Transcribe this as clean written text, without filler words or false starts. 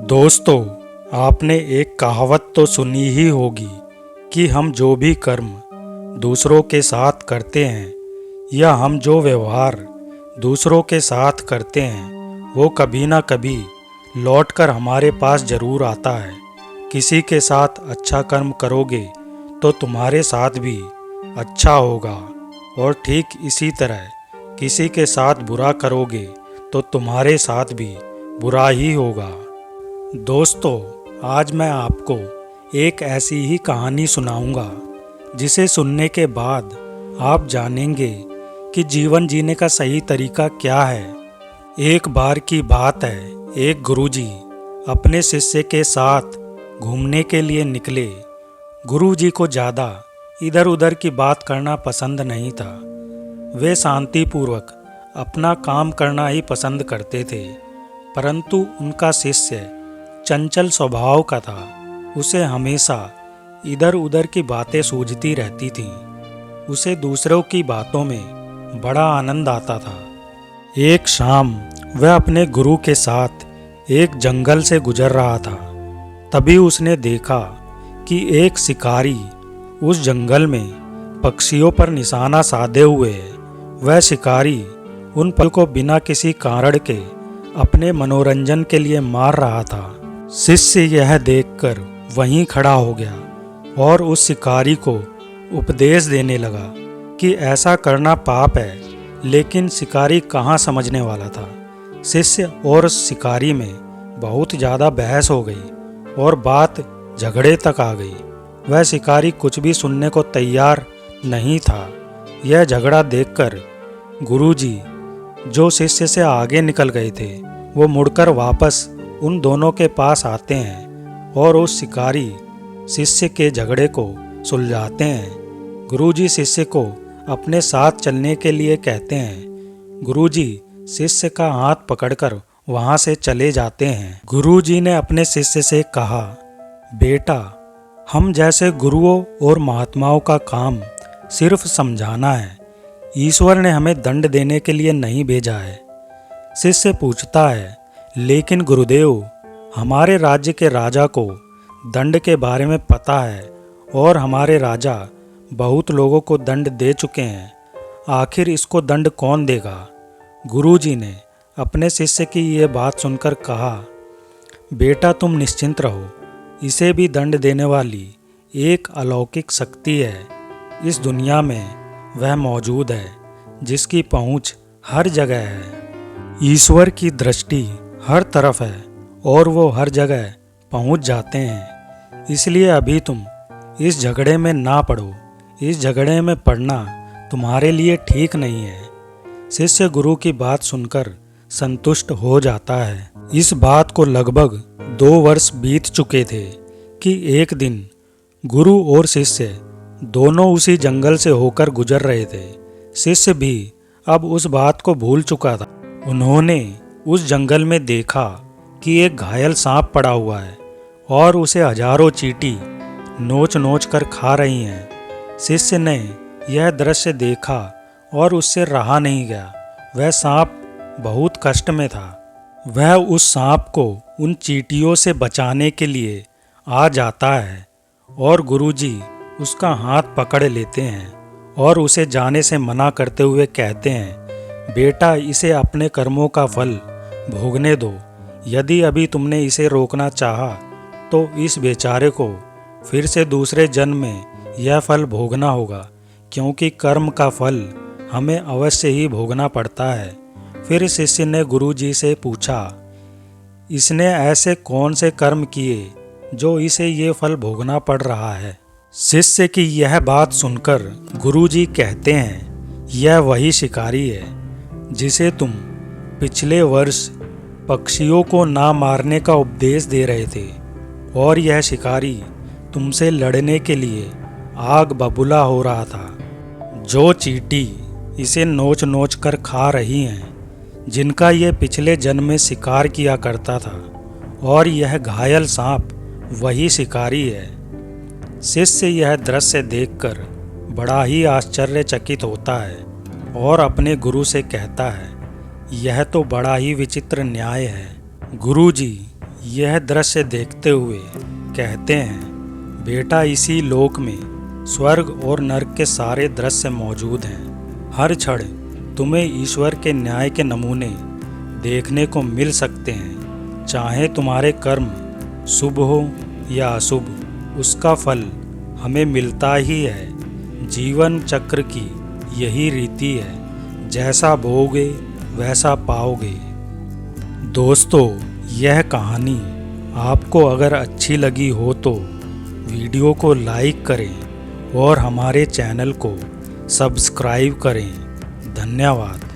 दोस्तों, आपने एक कहावत तो सुनी ही होगी कि हम जो भी कर्म दूसरों के साथ करते हैं या हम जो व्यवहार दूसरों के साथ करते हैं वो कभी ना कभी लौटकर हमारे पास जरूर आता है। किसी के साथ अच्छा कर्म करोगे तो तुम्हारे साथ भी अच्छा होगा और ठीक इसी तरह किसी के साथ बुरा करोगे तो तुम्हारे साथ भी बुरा ही होगा। दोस्तों, आज मैं आपको एक ऐसी ही कहानी सुनाऊंगा जिसे सुनने के बाद आप जानेंगे कि जीवन जीने का सही तरीका क्या है। एक बार की बात है, एक गुरुजी अपने शिष्य के साथ घूमने के लिए निकले। गुरुजी को ज़्यादा इधर उधर की बात करना पसंद नहीं था। वे शांतिपूर्वक अपना काम करना ही पसंद करते थे, परंतु उनका शिष्य चंचल स्वभाव का था। उसे हमेशा इधर उधर की बातें सूझती रहती थीं। उसे दूसरों की बातों में बड़ा आनंद आता था। एक शाम वह अपने गुरु के साथ एक जंगल से गुजर रहा था। तभी उसने देखा कि एक शिकारी उस जंगल में पक्षियों पर निशाना साधे हुए है। वह शिकारी उन पल को बिना किसी कारण के अपने मनोरंजन के लिए मार रहा था। शिष्य यह देखकर वहीं खड़ा हो गया और उस शिकारी को उपदेश देने लगा कि ऐसा करना पाप है, लेकिन शिकारी कहाँ समझने वाला था। शिष्य और शिकारी में बहुत ज़्यादा बहस हो गई और बात झगड़े तक आ गई। वह शिकारी कुछ भी सुनने को तैयार नहीं था। यह झगड़ा देखकर गुरुजी, जो शिष्य से आगे निकल गए थे, वो मुड़कर वापस उन दोनों के पास आते हैं और उस शिकारी शिष्य के झगड़े को सुलझाते हैं। गुरुजी शिष्य को अपने साथ चलने के लिए कहते हैं। गुरुजी शिष्य का हाथ पकड़कर वहां से चले जाते हैं। गुरुजी ने अपने शिष्य से कहा, बेटा, हम जैसे गुरुओं और महात्माओं का काम सिर्फ समझाना है। ईश्वर ने हमें दंड देने के लिए नहीं भेजा है। शिष्य पूछता है, लेकिन गुरुदेव, हमारे राज्य के राजा को दंड के बारे में पता है और हमारे राजा बहुत लोगों को दंड दे चुके हैं। आखिर इसको दंड कौन देगा? गुरुजी ने अपने शिष्य की ये बात सुनकर कहा, बेटा, तुम निश्चिंत रहो। इसे भी दंड देने वाली एक अलौकिक शक्ति है। इस दुनिया में वह मौजूद है जिसकी पहुंच हर जगह है। ईश्वर की दृष्टि हर तरफ है और वो हर जगह पहुंच जाते हैं। इसलिए अभी तुम इस झगड़े में ना पड़ो। इस झगड़े में पड़ना तुम्हारे लिए ठीक नहीं है। शिष्य गुरु की बात सुनकर संतुष्ट हो जाता है। इस बात को लगभग 2 वर्ष बीत चुके थे कि एक दिन गुरु और शिष्य दोनों उसी जंगल से होकर गुजर रहे थे। शिष्य भी अब उस बात को भूल चुका था। उन्होंने उस जंगल में देखा कि एक घायल सांप पड़ा हुआ है और उसे हजारों चींटी नोच नोच कर खा रही हैं। शिष्य ने यह दृश्य देखा और उससे रहा नहीं गया। वह सांप बहुत कष्ट में था। वह उस सांप को उन चींटियों से बचाने के लिए आ जाता है और गुरुजी उसका हाथ पकड़ लेते हैं और उसे जाने से मना करते हुए कहते हैं, बेटा, इसे अपने कर्मों का फल भोगने दो। यदि अभी तुमने इसे रोकना चाहा तो इस बेचारे को फिर से दूसरे जन्म में यह फल भोगना होगा, क्योंकि कर्म का फल हमें अवश्य ही भोगना पड़ता है। फिर शिष्य ने गुरुजी से पूछा, इसने ऐसे कौन से कर्म किए जो इसे ये फल भोगना पड़ रहा है? शिष्य की यह बात सुनकर गुरुजी कहते हैं, यह वही शिकारी है जिसे तुम पिछले वर्ष पक्षियों को ना मारने का उपदेश दे रहे थे, और यह शिकारी तुमसे लड़ने के लिए आग बबूला हो रहा था। जो चींटी इसे नोच नोच कर खा रही हैं, जिनका ये पिछले जन्म में शिकार किया करता था, और यह घायल सांप वही शिकारी है। शिष्य यह दृश्य देखकर बड़ा ही आश्चर्यचकित होता है और अपने गुरु से कहता है, यह तो बड़ा ही विचित्र न्याय है। गुरुजी, यह दृश्य देखते हुए कहते हैं, बेटा इसी लोक में स्वर्ग और नरक के सारे दृश्य मौजूद हैं। हर क्षण तुम्हें ईश्वर के न्याय के नमूने देखने को मिल सकते हैं। चाहे तुम्हारे कर्म शुभ हो या अशुभ, उसका फल हमें मिलता ही है। जीवन चक्र की यही रीति है, जैसा बोओगे वैसा पाओगे। दोस्तों, यह कहानी आपको अगर अच्छी लगी हो तो वीडियो को लाइक करें और हमारे चैनल को सब्सक्राइब करें। धन्यवाद।